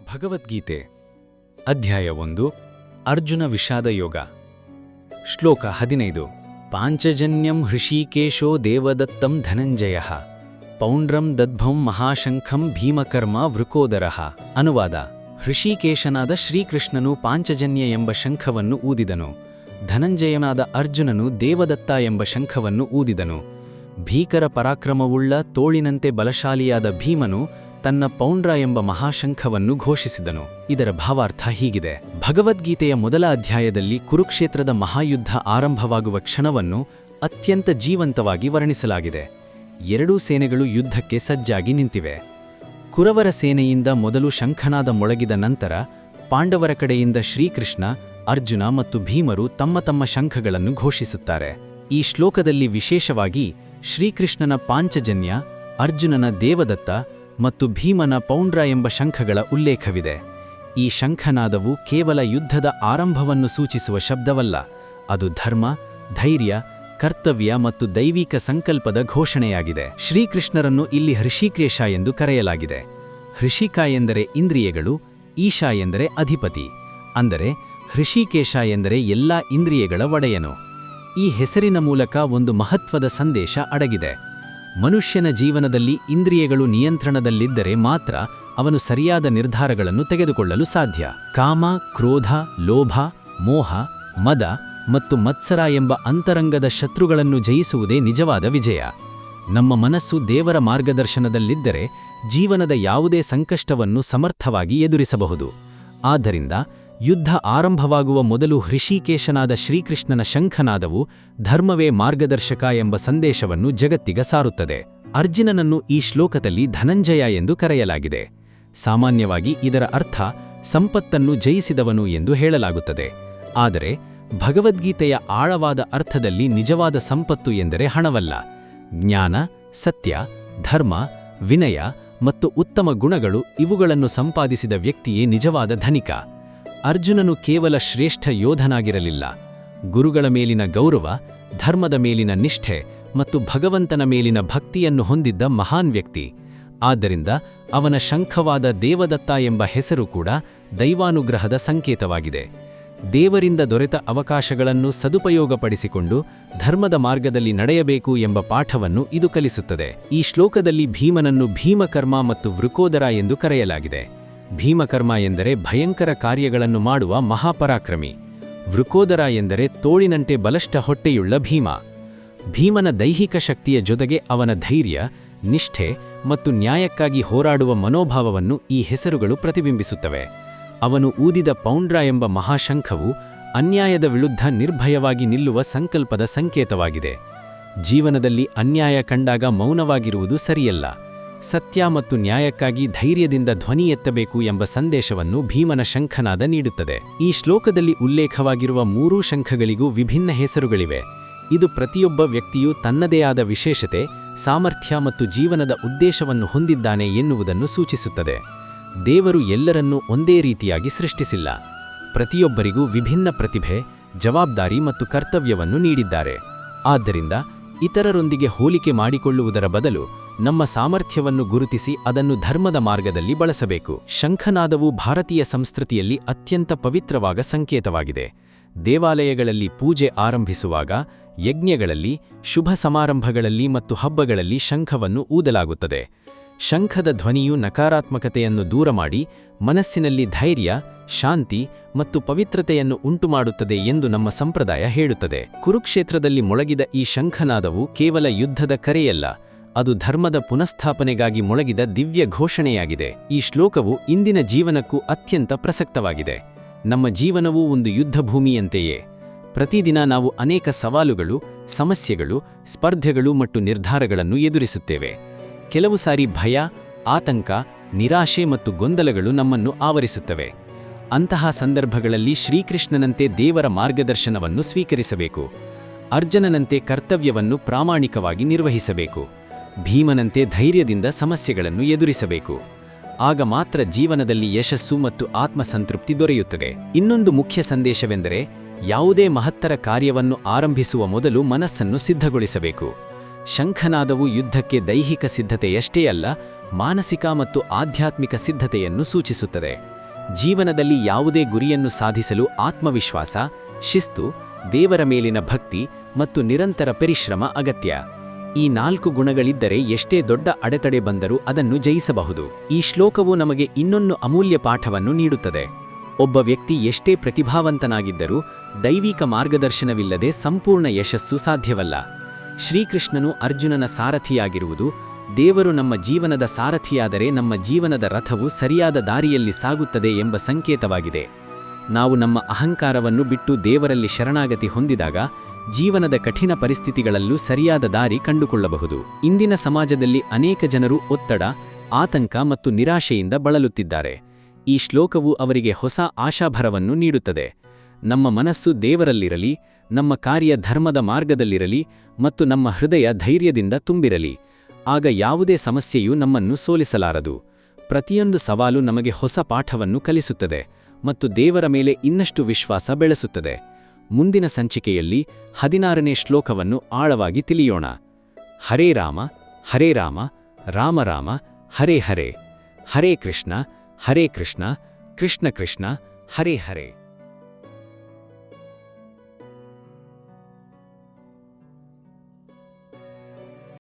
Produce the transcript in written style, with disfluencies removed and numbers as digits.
ಭಗವದ್ಗೀತೆ ಅಧ್ಯಾಯ 1 ಅರ್ಜುನ ವಿಷಾದ ಯೋಗ ಶ್ಲೋಕ 15 ಪಾಂಚಜನ್ಯಂ ಹೃಷೀಕೇಶೋ ದೇವದತ್ತಂ ಧನಂಜಯಃ ಪೌಂಡ್ರಂ ದದ್ಭಂ ಮಹಾಶಂಖಂ ಭೀಮಕರ್ಮ ವೃಕೋದರಃ ಅನುವಾದ ಹೃಷೀಕೇಶನಾದ ಶ್ರೀಕೃಷ್ಣನು ಪಾಂಚಜನ್ಯ ಎಂಬ ಶಂಖವನ್ನು ಊದಿದನು. ಧನಂಜಯನಾದ ಅರ್ಜುನನು ದೇವದತ್ತ ಎಂಬ ಶಂಖವನ್ನು ಊದಿದನು. ಭೀಕರ ಪರಾಕ್ರಮವುಳ್ಳ ತೋಳಿನಂತೆ ಬಲಶಾಲಿಯಾದ ಭೀಮನು ತನ್ನ ಪೌಂಡ್ರ ಎಂಬ ಮಹಾಶಂಖವನ್ನು ಘೋಷಿಸಿದನು. ಇದರ ಭಾವಾರ್ಥ ಹೀಗಿದೆ. ಭಗವದ್ಗೀತೆಯ ಮೊದಲ ಅಧ್ಯಾಯದಲ್ಲಿ ಕುರುಕ್ಷೇತ್ರದ ಮಹಾಯುದ್ಧ ಆರಂಭವಾಗುವ ಕ್ಷಣವನ್ನು ಅತ್ಯಂತ ಜೀವಂತವಾಗಿ ವರ್ಣಿಸಲಾಗಿದೆ. ಎರಡೂ ಸೇನೆಗಳು ಯುದ್ಧಕ್ಕೆ ಸಜ್ಜಾಗಿ ನಿಂತಿವೆ. ಕುರವರ ಸೇನೆಯಿಂದ ಮೊದಲು ಶಂಖನಾದ ಮೊಳಗಿದ ನಂತರ ಪಾಂಡವರ ಕಡೆಯಿಂದ ಶ್ರೀಕೃಷ್ಣ, ಅರ್ಜುನ ಮತ್ತು ಭೀಮರು ತಮ್ಮ ತಮ್ಮ ಶಂಖಗಳನ್ನು ಘೋಷಿಸುತ್ತಾರೆ. ಈ ಶ್ಲೋಕದಲ್ಲಿ ವಿಶೇಷವಾಗಿ ಶ್ರೀಕೃಷ್ಣನ ಪಾಂಚಜನ್ಯ, ಅರ್ಜುನನ ದೇವದತ್ತ ಮತ್ತು ಭೀಮನ ಪೌಂಡ್ರ ಎಂಬ ಶಂಖಗಳ ಉಲ್ಲೇಖವಿದೆ. ಈ ಶಂಖನಾದವು ಕೇವಲ ಯುದ್ಧದ ಆರಂಭವನ್ನು ಸೂಚಿಸುವ ಶಬ್ದವಲ್ಲ, ಅದು ಧರ್ಮ, ಧೈರ್ಯ, ಕರ್ತವ್ಯ ಮತ್ತು ದೈವಿಕ ಸಂಕಲ್ಪದ ಘೋಷಣೆಯಾಗಿದೆ. ಶ್ರೀಕೃಷ್ಣರನ್ನು ಇಲ್ಲಿ ಹೃಷೀಕೇಶ ಎಂದು ಕರೆಯಲಾಗಿದೆ. ಹೃಷಿಕ ಎಂದರೆ ಇಂದ್ರಿಯಗಳು, ಈಶ ಎಂದರೆ ಅಧಿಪತಿ. ಅಂದರೆ ಹೃಷೀಕೇಶ ಎಂದರೆ ಎಲ್ಲಾ ಇಂದ್ರಿಯಗಳ ಒಡೆಯನು. ಈ ಹೆಸರಿನ ಮೂಲಕ ಒಂದು ಮಹತ್ವದ ಸಂದೇಶ ಅಡಗಿದೆ. ಮನುಷ್ಯನ ಜೀವನದಲ್ಲಿ ಇಂದ್ರಿಯಗಳು ನಿಯಂತ್ರಣದಲ್ಲಿದ್ದರೆ ಮಾತ್ರ ಅವನು ಸರಿಯಾದ ನಿರ್ಧಾರಗಳನ್ನು ತೆಗೆದುಕೊಳ್ಳಲು ಸಾಧ್ಯ. ಕಾಮ, ಕ್ರೋಧ, ಲೋಭ, ಮೋಹ, ಮದ ಮತ್ತು ಮತ್ಸರ ಎಂಬ ಅಂತರಂಗದ ಶತ್ರುಗಳನ್ನು ಜಯಿಸುವುದೇ ನಿಜವಾದ ವಿಜಯ. ನಮ್ಮ ಮನಸ್ಸು ದೇವರ ಮಾರ್ಗದರ್ಶನದಲ್ಲಿದ್ದರೆ ಜೀವನದ ಯಾವುದೇ ಸಂಕಷ್ಟವನ್ನು ಸಮರ್ಥವಾಗಿ ಎದುರಿಸಬಹುದು. ಆದ್ದರಿಂದ ಯುದ್ಧ ಆರಂಭವಾಗುವ ಮೊದಲು ಹೃಷೀಕೇಶನಾದ ಶ್ರೀಕೃಷ್ಣನ ಶಂಖನಾದವು ಧರ್ಮವೇ ಮಾರ್ಗದರ್ಶಕ ಎಂಬ ಸಂದೇಶವನ್ನು ಜಗತ್ತಿಗೆ ಸಾರುತ್ತದೆ. ಅರ್ಜುನನನ್ನು ಈ ಶ್ಲೋಕದಲ್ಲಿ ಧನಂಜಯ ಎಂದು ಕರೆಯಲಾಗಿದೆ. ಸಾಮಾನ್ಯವಾಗಿ ಇದರ ಅರ್ಥ ಸಂಪತ್ತನ್ನು ಜಯಿಸಿದವನು ಎಂದು ಹೇಳಲಾಗುತ್ತದೆ. ಆದರೆ ಭಗವದ್ಗೀತೆಯ ಆಳವಾದ ಅರ್ಥದಲ್ಲಿ ನಿಜವಾದ ಸಂಪತ್ತು ಎಂದರೆ ಹಣವಲ್ಲ. ಜ್ಞಾನ, ಸತ್ಯ, ಧರ್ಮ, ವಿನಯ ಮತ್ತು ಉತ್ತಮ ಗುಣಗಳು ಇವುಗಳನ್ನು ಸಂಪಾದಿಸಿದ ವ್ಯಕ್ತಿಯೇ ನಿಜವಾದ ಧನಿಕ. ಅರ್ಜುನನು ಕೇವಲ ಶ್ರೇಷ್ಠ ಯೋಧನಾಗಿರಲಿಲ್ಲ. ಗುರುಗಳ ಮೇಲಿನ ಗೌರವ, ಧರ್ಮದ ಮೇಲಿನ ನಿಷ್ಠೆ ಮತ್ತು ಭಗವಂತನ ಮೇಲಿನ ಭಕ್ತಿಯನ್ನು ಹೊಂದಿದ್ದ ಮಹಾನ್ ವ್ಯಕ್ತಿ. ಆದ್ದರಿಂದ ಅವನ ಶಂಖವಾದ ದೇವದತ್ತ ಎಂಬ ಹೆಸರು ಕೂಡ ದೈವಾನುಗ್ರಹದ ಸಂಕೇತವಾಗಿದೆ. ದೇವರಿಂದ ದೊರೆತ ಅವಕಾಶಗಳನ್ನು ಸದುಪಯೋಗಪಡಿಸಿಕೊಂಡು ಧರ್ಮದ ಮಾರ್ಗದಲ್ಲಿ ನಡೆಯಬೇಕು ಎಂಬ ಪಾಠವನ್ನು ಇದು ಕಲಿಸುತ್ತದೆ. ಈ ಶ್ಲೋಕದಲ್ಲಿ ಭೀಮನನ್ನು ಭೀಮಕರ್ಮ ಮತ್ತು ವೃಕೋದರ ಎಂದು ಕರೆಯಲಾಗಿದೆ. ಭೀಮಕರ್ಮ ಎಂದರೆ ಭಯಂಕರ ಕಾರ್ಯಗಳನ್ನು ಮಾಡುವ ಮಹಾಪರಾಕ್ರಮಿ. ವೃಕೋದರ ಎಂದರೆ ತೋಳಿನಂತೆ ಬಲಷ್ಟ ಹೊಟ್ಟೆಯುಳ್ಳ ಭೀಮ. ಭೀಮನ ದೈಹಿಕ ಶಕ್ತಿಯ ಜೊತೆಗೆ ಅವನ ಧೈರ್ಯ, ನಿಷ್ಠೆ ಮತ್ತು ನ್ಯಾಯಕ್ಕಾಗಿ ಹೋರಾಡುವ ಮನೋಭಾವವನ್ನು ಈ ಹೆಸರುಗಳು ಪ್ರತಿಬಿಂಬಿಸುತ್ತವೆ. ಅವನು ಊದಿದ ಪೌಂಡ್ರ ಎಂಬ ಮಹಾಶಂಖವು ಅನ್ಯಾಯದ ವಿರುದ್ಧ ನಿರ್ಭಯವಾಗಿ ನಿಲ್ಲುವ ಸಂಕಲ್ಪದ ಸಂಕೇತವಾಗಿದೆ. ಜೀವನದಲ್ಲಿ ಅನ್ಯಾಯ ಕಂಡಾಗ ಮೌನವಾಗಿರುವುದು ಸರಿಯಲ್ಲ. ಸತ್ಯ ಮತ್ತು ನ್ಯಾಯಕ್ಕಾಗಿ ಧೈರ್ಯದಿಂದ ಧ್ವನಿ ಎತ್ತಬೇಕು ಎಂಬ ಸಂದೇಶವನ್ನು ಭೀಮನ ಶಂಖನಾದ ನೀಡುತ್ತದೆ. ಈ ಶ್ಲೋಕದಲ್ಲಿ ಉಲ್ಲೇಖವಾಗಿರುವ ಮೂರೂ ಶಂಖಗಳಿಗೂ ವಿಭಿನ್ನ ಹೆಸರುಗಳಿವೆ. ಇದು ಪ್ರತಿಯೊಬ್ಬ ವ್ಯಕ್ತಿಯೂ ತನ್ನದೇ ಆದ ವಿಶೇಷತೆ, ಸಾಮರ್ಥ್ಯ ಮತ್ತು ಜೀವನದ ಉದ್ದೇಶವನ್ನು ಹೊಂದಿದ್ದಾನೆ ಎನ್ನುವುದನ್ನು ಸೂಚಿಸುತ್ತದೆ. ದೇವರು ಎಲ್ಲರನ್ನೂ ಒಂದೇ ರೀತಿಯಾಗಿ ಸೃಷ್ಟಿಸಿಲ್ಲ. ಪ್ರತಿಯೊಬ್ಬರಿಗೂ ವಿಭಿನ್ನ ಪ್ರತಿಭೆ, ಜವಾಬ್ದಾರಿ ಮತ್ತು ಕರ್ತವ್ಯವನ್ನು ನೀಡಿದ್ದಾರೆ. ಆದ್ದರಿಂದ ಇತರರೊಂದಿಗೆ ಹೋಲಿಕೆ ಮಾಡಿಕೊಳ್ಳುವುದರ ಬದಲು ನಮ್ಮ ಸಾಮರ್ಥ್ಯವನ್ನು ಗುರುತಿಸಿ ಅದನ್ನು ಧರ್ಮದ ಮಾರ್ಗದಲ್ಲಿ ಬಳಸಬೇಕು. ಶಂಖನಾದವು ಭಾರತೀಯ ಸಂಸ್ಕೃತಿಯಲ್ಲಿ ಅತ್ಯಂತ ಪವಿತ್ರವಾದ ಸಂಕೇತವಾಗಿದೆ. ದೇವಾಲಯಗಳಲ್ಲಿ ಪೂಜೆ ಆರಂಭಿಸುವಾಗ, ಯಜ್ಞಗಳಲ್ಲಿ, ಶುಭ ಸಮಾರಂಭಗಳಲ್ಲಿ ಮತ್ತು ಹಬ್ಬಗಳಲ್ಲಿ ಶಂಖವನ್ನು ಊದಲಾಗುತ್ತದೆ. ಶಂಖದ ಧ್ವನಿಯು ನಕಾರಾತ್ಮಕತೆಯನ್ನು ದೂರಮಾಡಿ ಮನಸ್ಸಿನಲ್ಲಿ ಧೈರ್ಯ, ಶಾಂತಿ ಮತ್ತು ಪವಿತ್ರತೆಯನ್ನು ಉಂಟುಮಾಡುತ್ತದೆ ಎಂದು ನಮ್ಮ ಸಂಪ್ರದಾಯ ಹೇಳುತ್ತದೆ. ಕುರುಕ್ಷೇತ್ರದಲ್ಲಿ ಮೊಳಗಿದ ಈ ಶಂಖನಾದವು ಕೇವಲ ಯುದ್ಧದ ಕರೆಯಲ್ಲ, ಅದು ಧರ್ಮದ ಪುನಃಸ್ಥಾಪನೆಗಾಗಿ ಮೊಳಗಿದ ದಿವ್ಯ ಘೋಷಣೆಯಾಗಿದೆ. ಈ ಶ್ಲೋಕವು ಇಂದಿನ ಜೀವನಕ್ಕೂ ಅತ್ಯಂತ ಪ್ರಸಕ್ತವಾಗಿದೆ. ನಮ್ಮ ಜೀವನವೂ ಒಂದು ಯುದ್ಧಭೂಮಿಯಂತೆಯೇ. ಪ್ರತಿದಿನ ನಾವು ಅನೇಕ ಸವಾಲುಗಳು, ಸಮಸ್ಯೆಗಳು, ಸ್ಪರ್ಧೆಗಳು ಮತ್ತು ನಿರ್ಧಾರಗಳನ್ನು ಎದುರಿಸುತ್ತೇವೆ. ಕೆಲವು ಸಾರಿ ಭಯ, ಆತಂಕ, ನಿರಾಶೆ ಮತ್ತು ಗೊಂದಲಗಳು ನಮ್ಮನ್ನು ಆವರಿಸುತ್ತವೆ. ಅಂತಹ ಸಂದರ್ಭಗಳಲ್ಲಿ ಶ್ರೀಕೃಷ್ಣನಂತೆ ದೇವರ ಮಾರ್ಗದರ್ಶನವನ್ನು ಸ್ವೀಕರಿಸಬೇಕು. ಅರ್ಜುನನಂತೆ ಕರ್ತವ್ಯವನ್ನು ಪ್ರಾಮಾಣಿಕವಾಗಿ ನಿರ್ವಹಿಸಬೇಕು. ಭೀಮನಂತೆ ಧೈರ್ಯದಿಂದ ಸಮಸ್ಯೆಗಳನ್ನು ಎದುರಿಸಬೇಕು. ಆಗ ಮಾತ್ರ ಜೀವನದಲ್ಲಿ ಯಶಸ್ಸು ಮತ್ತು ಆತ್ಮಸಂತೃಪ್ತಿ ದೊರೆಯುತ್ತದೆ. ಇನ್ನೊಂದು ಮುಖ್ಯ ಸಂದೇಶವೆಂದರೆ ಯಾವುದೇ ಮಹತ್ತರ ಕಾರ್ಯವನ್ನು ಆರಂಭಿಸುವ ಮೊದಲು ಮನಸ್ಸನ್ನು ಸಿದ್ಧಗೊಳಿಸಬೇಕು. ಶಂಖನಾದವು ಯುದ್ಧಕ್ಕೆ ದೈಹಿಕ ಸಿದ್ಧತೆಯಷ್ಟೇ ಅಲ್ಲ, ಮಾನಸಿಕ ಮತ್ತು ಆಧ್ಯಾತ್ಮಿಕ ಸಿದ್ಧತೆಯನ್ನು ಸೂಚಿಸುತ್ತದೆ. ಜೀವನದಲ್ಲಿ ಯಾವುದೇ ಗುರಿಯನ್ನು ಸಾಧಿಸಲು ಆತ್ಮವಿಶ್ವಾಸ, ಶಿಸ್ತು, ದೇವರ ಮೇಲಿನ ಭಕ್ತಿ ಮತ್ತು ನಿರಂತರ ಪರಿಶ್ರಮ ಅಗತ್ಯ. ಈ 4 ಗುಣಗಳಿದ್ದರೆ ಎಷ್ಟೇ ದೊಡ್ಡ ಅಡೆತಡೆ ಬಂದರೂ ಅದನ್ನು ಜಯಿಸಬಹುದು. ಈ ಶ್ಲೋಕವು ನಮಗೆ ಇನ್ನೊಂದು ಅಮೂಲ್ಯ ಪಾಠವನ್ನು ನೀಡುತ್ತದೆ. ಒಬ್ಬ ವ್ಯಕ್ತಿ ಎಷ್ಟೇ ಪ್ರತಿಭಾವಂತನಾಗಿದ್ದರೂ ದೈವಿಕ ಮಾರ್ಗದರ್ಶನವಿಲ್ಲದೆ ಸಂಪೂರ್ಣ ಯಶಸ್ಸು ಸಾಧ್ಯವಲ್ಲ. ಶ್ರೀಕೃಷ್ಣನು ಅರ್ಜುನನ ಸಾರಥಿಯಾಗಿರುವುದು, ದೇವರು ನಮ್ಮ ಜೀವನದ ಸಾರಥಿಯಾದರೆ ನಮ್ಮ ಜೀವನದ ರಥವು ಸರಿಯಾದ ದಾರಿಯಲ್ಲಿ ಸಾಗುತ್ತದೆ ಎಂಬ ಸಂಕೇತವಾಗಿದೆ. ನಾವು ನಮ್ಮ ಅಹಂಕಾರವನ್ನು ಬಿಟ್ಟು ದೇವರಲ್ಲಿ ಶರಣಾಗತಿ ಹೊಂದಿದಾಗ ಜೀವನದ ಕಠಿಣ ಪರಿಸ್ಥಿತಿಗಳಲ್ಲೂ ಸರಿಯಾದ ದಾರಿ ಕಂಡುಕೊಳ್ಳಬಹುದು. ಇಂದಿನ ಸಮಾಜದಲ್ಲಿ ಅನೇಕ ಜನರು ಒತ್ತಡ, ಆತಂಕ ಮತ್ತು ನಿರಾಶೆಯಿಂದ ಬಳಲುತ್ತಿದ್ದಾರೆ. ಈ ಶ್ಲೋಕವು ಅವರಿಗೆ ಹೊಸ ಆಶಾಭರವನ್ನು ನೀಡುತ್ತದೆ. ನಮ್ಮ ಮನಸ್ಸು ದೇವರಲ್ಲಿರಲಿ, ನಮ್ಮ ಕಾರ್ಯ ಧರ್ಮದ ಮಾರ್ಗದಲ್ಲಿರಲಿ ಮತ್ತು ನಮ್ಮ ಹೃದಯ ಧೈರ್ಯದಿಂದ ತುಂಬಿರಲಿ. ಆಗ ಯಾವುದೇ ಸಮಸ್ಯೆಯೂ ನಮ್ಮನ್ನು ಸೋಲಿಸಲಾರದು. ಪ್ರತಿಯೊಂದು ಸವಾಲು ನಮಗೆ ಹೊಸ ಪಾಠವನ್ನು ಕಲಿಸುತ್ತದೆ ಮತ್ತು ದೇವರ ಮೇಲೆ ಇನ್ನಷ್ಟು ವಿಶ್ವಾಸ ಬೆಳೆಸುತ್ತದೆ. ಮುಂದಿನ ಸಂಚಿಕೆಯಲ್ಲಿ 16ನೇ ಶ್ಲೋಕವನ್ನು ಆಳವಾಗಿ ತಿಳಿಯೋಣ. ಹರೇ ರಾಮ, ರಾಮ ರಾಮ, ಹರೇ ಹರೇ, ಹರೇ ಕೃಷ್ಣ, ಕೃಷ್ಣ ಕೃಷ್ಣ, ಹರೇ ಹರೇ.